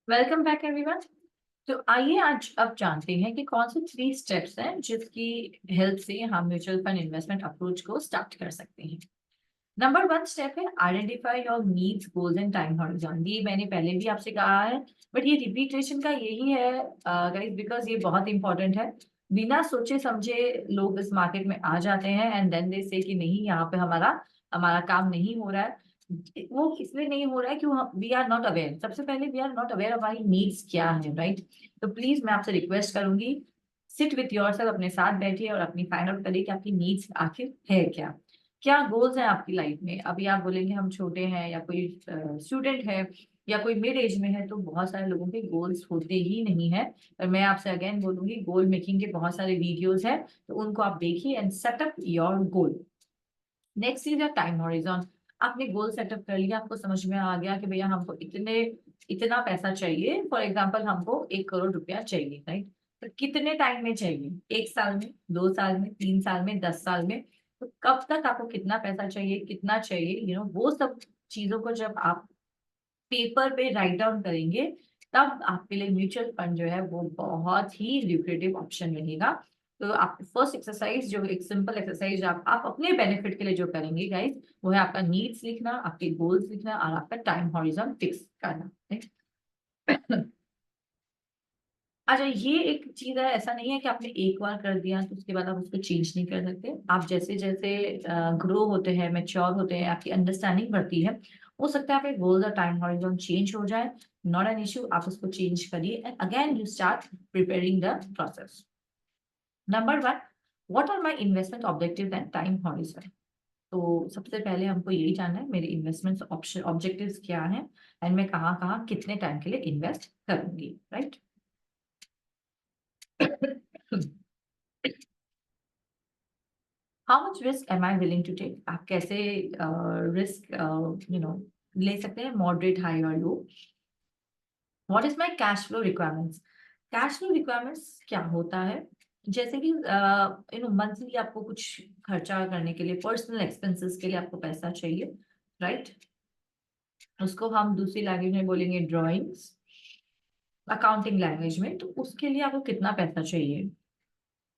Welcome back everyone. तो आइए आज अब जानते हैं कि कौन से 3 स्टेप्स हैं जिसकी हेल्प से हम म्यूचुअल फंड इन्वेस्टमेंट अप्रोच को स्टार्ट कर सकते हैं। नंबर 1 स्टेप है identify your needs, goals and time horizon. ये मैंने पहले भी आपसे कहा है, बट ये रिपीटेशन का यही है गाइस, बिकॉज ये बहुत इंपॉर्टेंट है। बिना सोचे समझे लोग इस मार्केट में आ जाते हैं एंड देन दे से कि नहीं, यहाँ पे हमारा हमारा काम नहीं हो रहा है। वो इसलिए नहीं हो रहा है कि वी आर नॉट अवेयर। सबसे पहले वी आर नॉट अवेयर हमारी नीड्स क्या है, राइट। तो प्लीज मैं आपसे रिक्वेस्ट करूंगी, सिट विथ योरसेल्फ, अपने साथ बैठिए और अपनी फाइंड आउट करिए कि आपकी नीड्स आखिर है क्या। क्या गोल्स हैं आपकी लाइफ में। अभी आप बोलेंगे हम छोटे हैं या कोई स्टूडेंट है या कोई मिड एज में है, तो बहुत सारे लोगों के गोल्स होते ही नहीं है। और मैं आपसे अगेन बोलूंगी, गोल मेकिंग के बहुत सारे वीडियोस हैं, तो उनको आप देखिए and setup your goal. Next is your time horizon. आपने गोल सेटअप कर लिया, आपको समझ में आ गया कि भैया हमको इतना पैसा चाहिए। फॉर एग्जाम्पल हमको 1 करोड़ रुपया चाहिए, राइट। तो कितने टाइम में चाहिए, 1 साल में, 2 साल में, 3 साल में, 10 साल में। तो कब तक आपको कितना पैसा चाहिए, कितना चाहिए, वो सब चीजों को जब आप पेपर पे राइट डाउन करेंगे, तब आपके लिए म्यूचुअल फंड जो है वो बहुत ही ल्यूक्रेटिव ऑप्शन रहेगा। तो आप फर्स्ट एक्सरसाइज, जो एक सिंपल एक्सरसाइज आप अपने बेनिफिट के लिए जो करेंगे गाइस, वो है आपका नीड्स लिखना, आपके गोल्स लिखना और आपका टाइम हॉरिजॉन फिक्स करना, right? अच्छा, ये एक चीज है, ऐसा नहीं है कि आपने एक बार कर दिया तो उसके बाद आप उसको चेंज नहीं कर सकते। आप जैसे जैसे ग्रो होते हैं, मेच्योर होते हैं, आपकी अंडरस्टैंडिंग बढ़ती है, हो सकता है आपके गोल्स और टाइम हॉरिजॉन चेंज हो जाए। नॉट एन इश्यू, आप उसको चेंज करिए and again you start preparing the process. Number 1, what are my investment objective and time horizon. तो सबसे पहले हमको यही जानना है मेरे इन्वेस्टमेंट ऑप्शन ऑब्जेक्टिव्स क्या हैं एंड मैं कहाँ कहाँ कितने टाइम के लिए इन्वेस्ट करूंगी, right. How much risk am I willing to take. आप कैसे रिस्क ले सकते हैं, मॉडरेट, हाई और low. What is my cash flow requirements. Cash flow requirements क्या होता है, जैसे कि मंथली आपको कुछ खर्चा करने के लिए, पर्सनल एक्सपेंसेस के लिए आपको पैसा चाहिए, राइट। उसको हम दूसरी लैंग्वेज में बोलेंगे ड्रॉइंग्स, अकाउंटिंग लैंग्वेज में। तो उसके लिए आपको कितना पैसा चाहिए,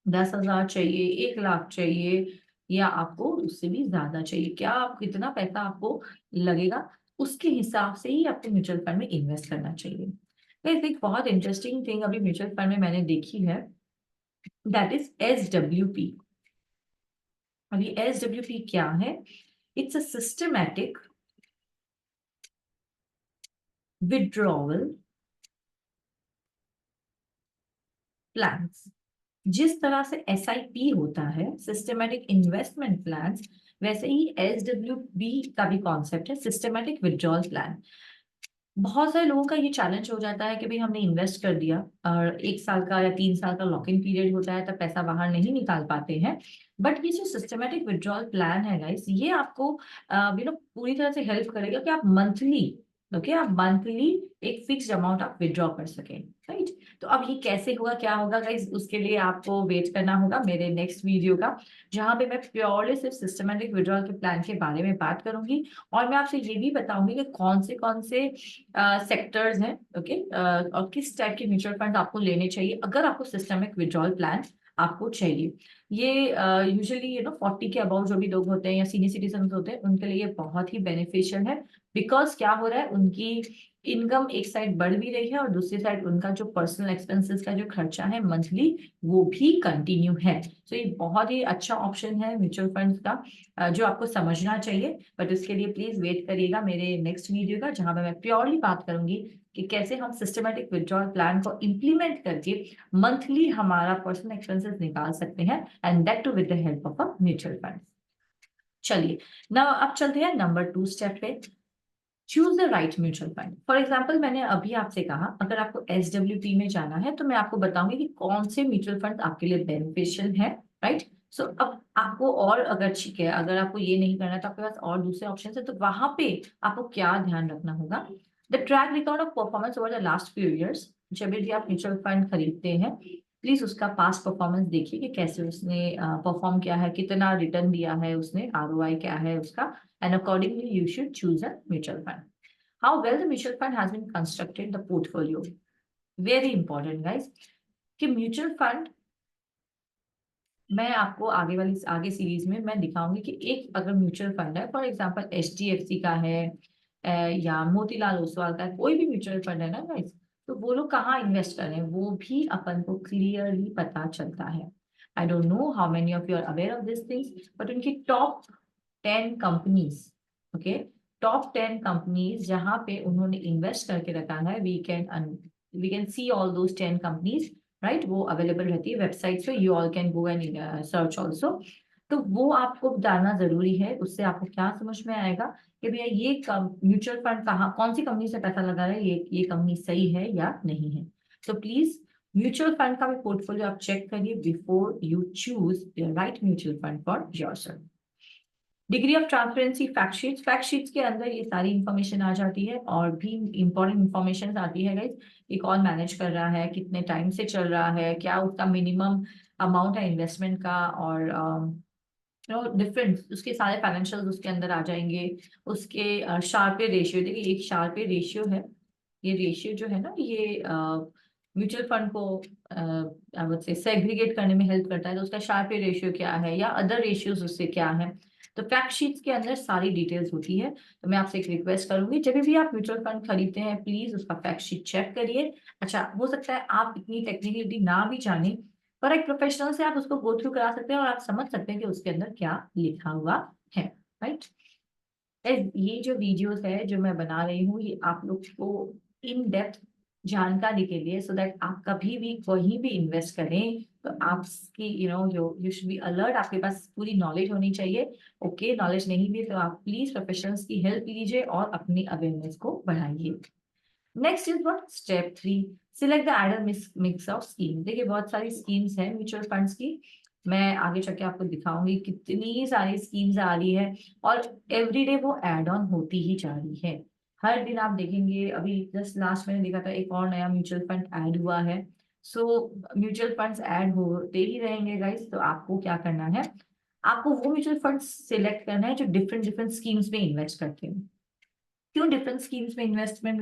10,000 चाहिए, 1 लाख चाहिए, या आपको उससे भी ज्यादा चाहिए, क्या आप कितना पैसा आपको लगेगा, उसके हिसाब से ही आपको म्यूचुअल फंड में इन्वेस्ट करना चाहिए। वैसे एक बहुत इंटरेस्टिंग थिंग अभी म्यूचुअल फंड में मैंने देखी है, दैट इज SWP। अभी SWP क्या है, it's a systematic withdrawal plans. जिस तरह से SIP होता है, सिस्टमैटिक इन्वेस्टमेंट प्लान्स, वैसे ही SWP का भी कॉन्सेप्ट है, सिस्टमैटिक विड्रॉल प्लान। बहुत सारे लोगों का ये चैलेंज हो जाता है कि भाई हमने इन्वेस्ट कर दिया और 1 साल का या 3 साल का लॉक इन पीरियड होता है, तब पैसा बाहर नहीं निकाल पाते हैं। बट ये जो सिस्टमैटिक विड्रॉल प्लान है गाइस, ये आपको पूरी तरह से हेल्प करेगा कि आप मंथली, ओके, आप मंथली एक फिक्स्ड अमाउंट आप विड्रॉ कर सकें, राइट। तो अब ये कैसे होगा, क्या होगा गाइस, उसके लिए आपको वेट करना होगा मेरे नेक्स्ट वीडियो का, जहां पे मैं प्योरली सिर्फ सिस्टमैटिक विड्रॉल के प्लान के बारे में बात करूंगी। और मैं आपसे ये भी बताऊंगी कि कौन से सेक्टर्स हैं, ओके, और किस टाइप के म्यूचुअल फंड आपको लेने चाहिए अगर आपको सिस्टमिक विड्रॉल प्लान आपको चाहिए। ये यूजुअली 40 के अबाउ जो भी लोग होते हैं या सीनियर सिटीजन होते हैं, उनके लिए ये बहुत ही बेनिफिशियल है। बिकॉज क्या हो रहा है, उनकी इनकम एक साइड बढ़ भी रही है और दूसरी साइड उनका जो पर्सनल एक्सपेंसेस का जो खर्चा है मंथली, वो भी कंटिन्यू है। तो ये बहुत ही अच्छा ऑप्शन है म्यूचुअल फंड्स का, जो आपको समझना चाहिए। बट उसके लिए प्लीज वेट करिएगा मेरे नेक्स्ट वीडियो का, जहां पे मैं प्योरली बात करूंगी कि कैसे हम सिस्टमेटिक विड्रॉल प्लान को इम्प्लीमेंट करके मंथली हमारा पर्सनल एक्सपेंसेस निकाल सकते हैं, and that too with the help of a mutual fund. चलिए ना, अब चलते हैं नंबर 2 स्टेप पे। Choose the right mutual fund. For example, मैंने अभी आपसे कहा अगर आपको SWP में जाना है, तो मैं आपको बताऊंगी कि कौन से म्यूचुअल फंड आपके लिए बेनिफिशियल है, राइट। सो अब आपको, और अगर ठीक है, अगर आपको ये नहीं करना है तो आपके पास और दूसरे ऑप्शन है, तो वहां पे आपको क्या ध्यान रखना होगा। The track record of performance over the last few years. जब भी आप म्यूचुअल फंड खरीदते हैं, प्लीज उसका पास्ट परफॉर्मेंस देखिए कि कैसे उसने परफॉर्म किया है, कितना रिटर्न दिया है उसने, ROI क्या है उसका, and accordingly you should choose a mutual fund. How well the mutual fund has been constructed the portfolio, very important guys, कि म्यूचुअल फंड, मैं आपको आगे सीरीज में मैं दिखाऊंगी कि एक अगर म्यूचुअल फंड है, फॉर एग्जांपल HDFC का है या मोतीलाल ओसवाल का, कोई भी म्यूचुअल फंड है ना गाइस, तो वो लोग कहाँ इन्वेस्ट कर रहे हैं वो भी अपन को क्लियरली पता चलता है। I don't know how many of you are aware of this things, but उनकी top 10 companies, okay, top 10 companies जहाँ पे उन्होंने इन्वेस्ट करके रखा है, we can see all those 10 companies, right, वो अवेलेबल रहती है वेबसाइट पे, you all can go and search also. तो वो आपको जानना जरूरी है, उससे आपको क्या समझ में आएगा कि भैया ये म्यूचुअल फंड कहाँ, कौन सी कंपनी से पैसा लगा रहा है, ये कंपनी सही है या नहीं है। तो प्लीज म्यूचुअल फंड का भी पोर्टफोलियो आप चेक करिए before you choose the right mutual fund for yourself. Degree of transparency, fact sheets के अंदर ये सारी इंफॉर्मेशन आ जाती है, और भी इंपॉर्टेंट इंफॉर्मेशन आती है गाइस, कि कौन मैनेज कर रहा है, कितने टाइम से चल रहा है, क्या उसका मिनिमम अमाउंट है इन्वेस्टमेंट का, और डिफरेंट उसके सारे फाइनेंशियल उसके अंदर आ जाएंगे। उसके शार्पे रेशियो, देखिए एक शार्पे रेशियो है, ये रेशियो जो है ना, ये म्यूचुअल फंड को आई वुड से सेग्रीगेट करने में हेल्प करता है, तो उसका शार्पे रेशियो क्या है या अदर रेशियोज उससे क्या है, तो फैक्ट शीट्स के अंदर सारी डिटेल्स होती है। तो मैं आपसे एक रिक्वेस्ट करूंगी, जब भी आप म्यूचुअल फंड खरीदते हैं प्लीज उसका फैक्ट शीट चेक करिए। अच्छा, हो सकता है आप इतनी टेक्निकलिटी ना भी जाने, पर एक प्रोफेशनल से आप उसको गो थ्रू करा सकते हैं और आप समझ सकते हैं कि उसके अंदर क्या लिखा हुआ है, राइट। ये जो वीडियोस है जो मैं बना रही हूँ, ये आप लोग को इन डेप्थ जानकारी के लिए, सो दैट आप कभी भी कहीं भी इन्वेस्ट करें तो आपकी यू शुड बी अलर्ट, आपके पास पूरी नॉलेज होनी चाहिए। ओके, नॉलेज नहीं भी तो आप प्लीज प्रोफेशनल्स की हेल्प लीजिए और अपनी अवेयरनेस को बढ़ाइए। Next is what, step 3, select the ideal mix of scheme. देखिए बहुत सारी स्कीम्स हैं म्यूचुअल फंड्स की, मैं आगे चल के आपको दिखाऊंगी कितनी सारी स्कीम्स आ रही है, और एवरीडे वो एड ऑन होती ही जा रही है। हर दिन आप देखेंगे, अभी जस्ट लास्ट मैंने देखा था एक और नया म्यूचुअल फंड ऐड हुआ है। सो म्यूचुअल फंड्स ऐड होते ही रहेंगे गाइस, तो आपको क्या करना है, आपको वो म्यूचुअल फंड सिलेक्ट करना है जो डिफरेंट डिफरेंट स्कीम्स में इन्वेस्ट करते हैं। क्यों डिफरेंट स्कीम्स में इन्वेस्टमेंट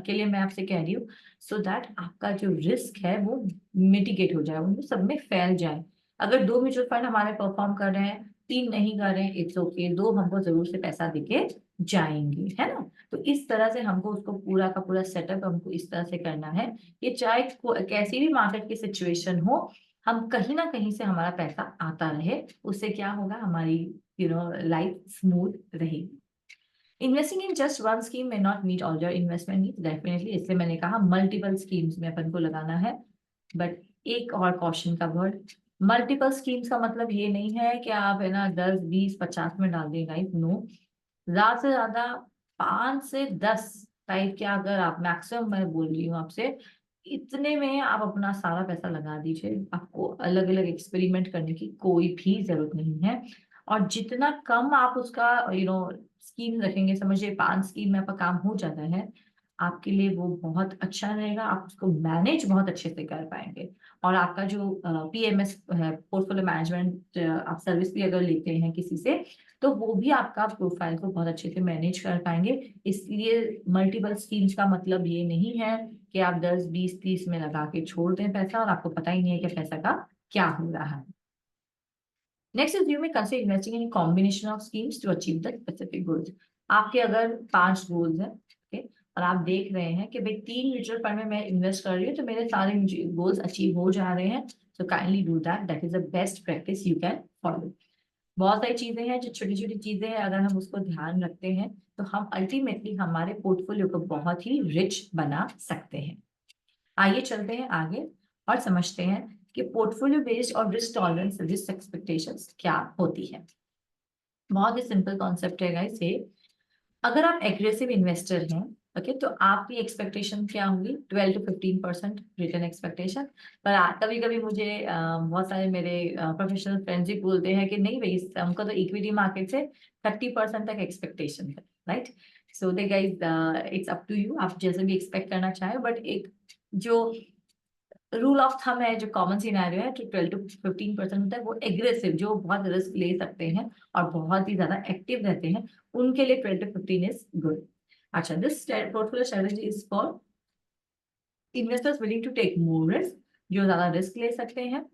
के लिए मैं आपसे कह रही हूँ, सो दैट आपका जो रिस्क है वो मिटिगेट हो जाए, उनमें सब में फैल जाए। अगर 2 म्यूचुअल फंड हमारे परफॉर्म कर रहे हैं, 3 नहीं कर रहे हैं, इट्स ओके, 2 हमको जरूर से पैसा देके जाएंगे, है ना। तो इस तरह से हमको उसको पूरा का पूरा सेटअप हमको इस तरह से करना है, कि चाहे कैसी भी मार्केट की सिचुएशन हो, हम कहीं ना कहीं से हमारा पैसा आता रहे, उससे क्या होगा, हमारी लाइफ स्मूथ रहेगी। Investing in just one scheme में not meet all your investment needs, definitely, इसलिए मैंने कहा मल्टीपल स्कीम्स में अपन को लगाना है। बट एक और कॉशन का वर्ड, मल्टीपल स्कीम्स का मतलब ये नहीं है कि आप है ना 10 20 50 में डाल दें, गाइस, नो। ज्यादा से ज्यादा 5 से 10 टाइप के, अगर आप मैक्सिमम, मैं बोल रही हूँ आपसे, इतने में आप अपना सारा पैसा लगा दीजिए, आपको अलग अलग एक्सपेरिमेंट करने की कोई भी जरूरत नहीं है। और जितना कम आप उसका स्कीम रखेंगे, समझिए 5 स्कीम में आपका काम हो जाता है, आपके लिए वो बहुत अच्छा रहेगा, आप उसको मैनेज बहुत अच्छे से कर पाएंगे। और आपका जो PMS है, पोर्टफोलियो मैनेजमेंट, आप सर्विस भी अगर लेते हैं किसी से, तो वो भी आपका प्रोफाइल को बहुत अच्छे से मैनेज कर पाएंगे। इसलिए मल्टीपल स्कीम्स का मतलब ये नहीं है कि आप 10 20 30 में लगा के छोड़ दें पैसा और आपको पता ही नहीं है कि पैसा का क्या हो रहा है। Next is, you may consider investing in combination of schemes to achieve the specific goals. आपके अगर 5 गोल्स हैं, ओके, और आप देख रहे हैं कि भाई 3 म्यूचुअल फंड में मैं इन्वेस्ट कर रही हूँ तो मेरे सारे गोल्स अचीव हो जा रहे हैं, so kindly do that, that is the best practice you can follow. बहुत सारी चीजें हैं जो छोटी छोटी चीजें हैं, अगर हम उसको ध्यान रखते हैं तो हम अल्टीमेटली हमारे पोर्टफोलियो को बहुत ही रिच बना सकते हैं। आइए चलते हैं आगे और समझते हैं कि पोर्टफोलियो बेस्ड और रिस्क टॉलरेंस, रिस्क एक्सपेक्टेशंस क्या होती है। बहुत ही सिंपल कॉन्सेप्ट है गाइस ये। अगर आप एग्रेसिव इन्वेस्टर हैं, ओके, तो आपकी एक्सपेक्टेशन क्या होंगी, 12 to 15% रिटर्न एक्सपेक्टेशन। पर कभी कभी मुझे बहुत सारे मेरे प्रोफेशनल फ्रेंड्स भी बोलते हैं कि नहीं भाई, हमको तो इक्विटी मार्केट से 30% तक एक्सपेक्टेशन है, right. So they guys, it's up to you, आप जैसे भी एक्सपेक्ट करना चाहे, बट एक जो रूल ऑफ थम है, जो कॉमन सिनेरियो है, जो 12 to 15% होता है, वो एग्रेसिव, जो बहुत रिस्क ले सकते हैं और बहुत ही ज्यादा एक्टिव रहते हैं, उनके लिए 12 to 15 इज गुड। अच्छा, this portfolio strategy is for investors willing to take more risk, जो ज्यादा रिस्क ले सकते हैं।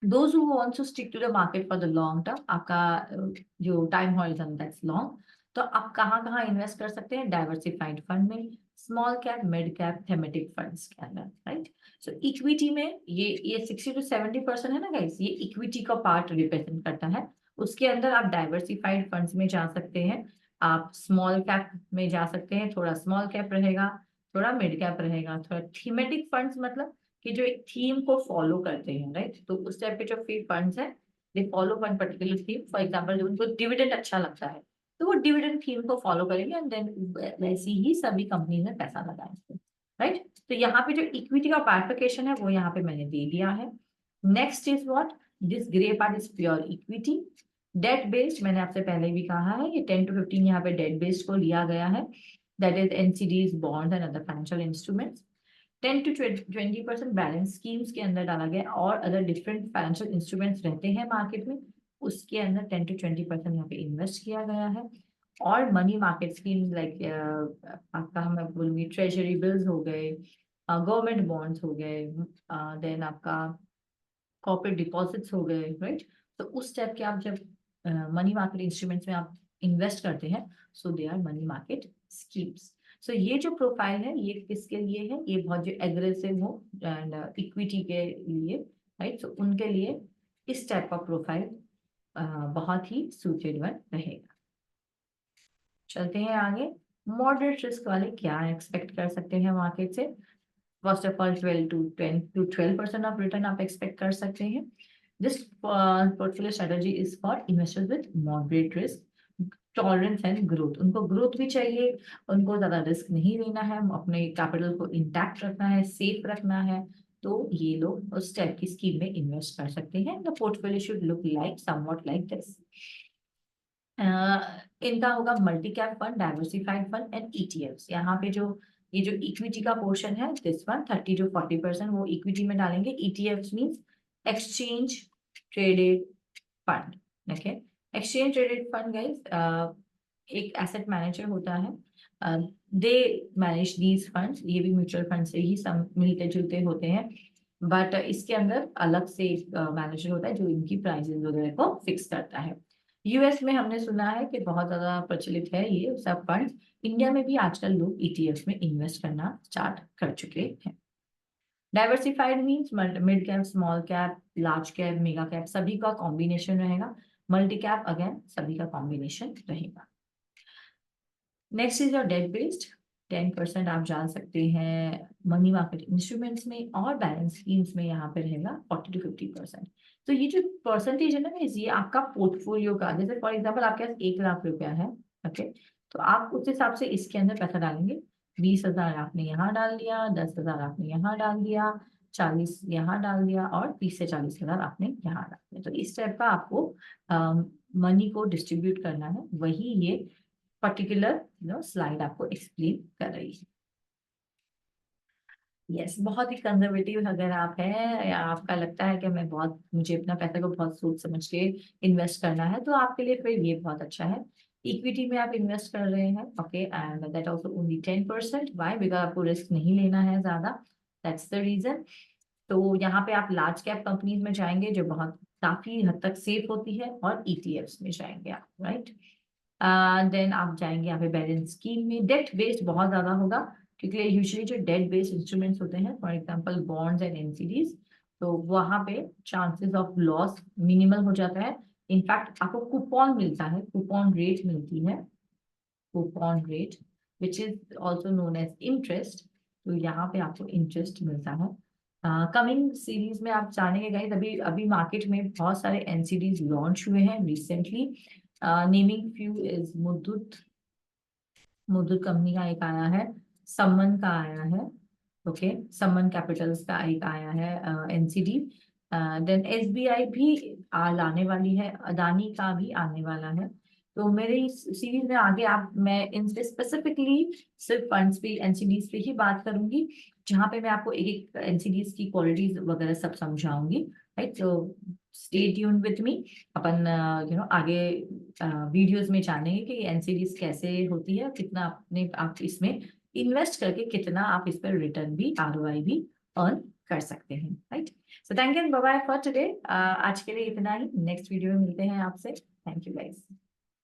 Those who want to stick to the market for the long term, आपका जो टाइम हॉरिजन दैट्स लॉन्ग, तो आप कहाँ कहाँ इन्वेस्ट कर सकते हैं? डाइवर्सिफाइड फंड में, small cap, mid cap, thematic funds के अंदर, राइट। सो इक्विटी में ये 60 to 70% है ना गाइस, ये इक्विटी का पार्ट रिप्रेजेंट करता है। उसके अंदर आप डाइवर्सिफाइड फंड्स में जा सकते हैं, आप स्मॉल कैप में जा सकते हैं, थोड़ा स्मॉल कैप रहेगा, थोड़ा मिड कैप रहेगा, थोड़ा थीमेटिक फंड्स मतलब कि जो एक थीम को फॉलो करते हैं, राइट। तो उस टाइप के जो फंड्स हैं, they follow one particular theme. For example, जो उनको डिविडेंड अच्छा लगता है तो वो डिविडेंड थीम को फॉलो करेंगे एंड देन वैसी ही सभी कंपनी में पैसा लगाएंगे, राइट। तो यहाँ पे जो इक्विटी का बाइफरकेशन है वो यहाँ पे मैंने दे दिया है। Next is what, this grey part is pure equity. Debt based, मैंने आपसे पहले भी कहा है, ये 10 to 15 यहाँ पे डेट बेस्ड को लिया गया है, that is NCDs, bond and other financial instruments. 10 to 20% balance schemes के अंदर डाला गया, और अदर डिफरेंट फाइनेंशियल इंस्ट्रूमेंट्स रहते हैं मार्केट में, उसके अंदर 10 to 20% यहाँ पे इन्वेस्ट किया गया है। और मनी मार्केट स्कीम लाइक आपका मैं बोलूंगी ट्रेजरी बिल्स हो गए, गवर्नमेंट बॉन्ड्स हो गए, देन आपका कॉर्पोरेट डिपॉजिट्स हो गए, राइट। तो उस टाइप के आप जब मनी मार्केट इंस्ट्रूमेंट्स में आप इन्वेस्ट करते हैं, so they are money market schemes. So ये जो प्रोफाइल है ये किसके लिए है? ये बहुत जो एग्रेसिव हो एंड इक्विटी के लिए, राइट। सो उनके लिए इस टाइप का प्रोफाइल बहुत ही सूटेड वन रहेगा। चलते हैं आगे। मॉडरेट रिस्क वाले क्या एक्सपेक्ट कर सकते हैं मार्केट से? First of all 12% of return आप एक्सपेक्ट कर सकते हैं। This portfolio strategy is for investors with moderate risk tolerance and growth. उनको ग्रोथ भी चाहिए, उनको ज्यादा रिस्क नहीं लेना है, अपने कैपिटल को इंटैक्ट रखना है, सेफ रखना है, तो ये लोग उस टाइप की स्कीम में इन्वेस्ट कर सकते हैं। The portfolio should look like somewhat like this. इनका होगा multi cap fund, diversified fund and ETFs. यहाँ पे जो ये जो इक्विटी का पोर्शन है, दिस वन 30 to 40% वो इक्विटी में डालेंगे। ETFs means exchange traded fund, okay. Exchange traded fund guys एक एसेट मैनेजर होता है, दे मैनेज दीज फंड्स। ये भी म्यूचुअल फंड से ही सब मिलते जुलते होते हैं, बट इसके अंदर अलग से मैनेजर होता है जो इनकी प्राइसेस वगैरह को फिक्स करता है। यूएस में हमने सुना है कि बहुत ज्यादा प्रचलित है ये सब फंड। इंडिया में भी आजकल लोग ईटीएफ में इन्वेस्ट करना स्टार्ट कर चुके हैं। Diversified means mid cap, small cap, large cap, mega cap सभी का कॉम्बिनेशन रहेगा। मल्टी कैप अगेन सभी का कॉम्बिनेशन रहेगा। Next is your debt based. 10% आप जान सकते हैं मनी मार्केट इंस्ट्रूमेंट्स में, और बैलेंस स्कीम्स में यहाँ पे रहेगा 40 to 50%। तो ये जो परसेंटेज है ना, ये आपका पोर्टफोलियो का, जैसे फॉर एग्जाम्पल आपके पास 1 लाख रुपया है, ओके, तो आप उस हिसाब से इसके अंदर पैसा डालेंगे। 20,000 आपने यहाँ डाल दिया, 10,000 आपने यहाँ डाल दिया, 40 यहाँ डाल दिया, और 30 से 40,000 आपने यहाँ डाल दिया। तो इस टाइप का आपको मनी को डिस्ट्रीब्यूट करना है, वही ये पर्टिकुलर स्लाइड आपको एक्सप्लेन कर रही है। यस, बहुत ही कंजर्वेटिव अगर आप हैं, या आपका लगता है कि मुझे अपना पैसा को बहुत सोच समझ के इन्वेस्ट करना है, तो आपके लिए फिर ये बहुत अच्छा है। इक्विटी में आप इन्वेस्ट कर रहे हैं, okay, and that also only 10%। Why? Because आपको रिस्क नहीं लेना है ज्यादा, दैट्स द रीजन। तो यहाँ पे आप लार्ज कैप कंपनीज में जाएंगे जो बहुत काफी हद तक सेफ होती है, और ईटीएफ्स में जाएंगे आप, राइट। देन आप जाएंगे यहाँ पे बैलेंस स्कीम में। डेट बेस्ड बहुत ज्यादा होगा, क्योंकि यूजुअली जो डेट बेस्ड इंस्ट्रूमेंट्स होते हैं, for example bonds and NCDs, तो वहां पे चांसेस ऑफ लॉस मिनिमल हो जाता है। इनफैक्ट आपको कूपन मिलता है, कूपन रेट मिलती है, coupon rate which is also known as interest. तो यहाँ पे आपको इंटरेस्ट मिलता है। कमिंग सीरीज में आप जानेंगे गाइस, अभी अभी मार्केट में बहुत सारे एनसीडीज लॉन्च हुए हैं recently. Naming few is Muthoot, Muthoot company का एक आया है, सम्मन का आया है, ओके, सम्मन कैपिटल्स का एक आया है एनसीडी। देन एसबीआई भी लाने वाली है, अदानी का भी आने वाला है। तो मेरे इस सीरीज में आगे मैं इन स्पेसिफिकली सिर्फ फंड्स पे, एनसीडीज पे ही बात करूंगी, जहाँ पे मैं आपको एक एक एनसीडीज की क्वालिटीज वगैरह सब समझाऊंगी, राइट। तो स्टे ट्यून विद मी। अपन आगे वीडियोस में जानेंगे कि एनसीडीज कैसे होती है, कितना अपने आप इसमें इन्वेस्ट करके कितना आप इस पर रिटर्न भी, आरओआई भी अर्न कर सकते हैं, right. So thank you and bye bye for today. आज के लिए इतना ही, नेक्स्ट वीडियो में मिलते हैं आपसे। Thank you guys.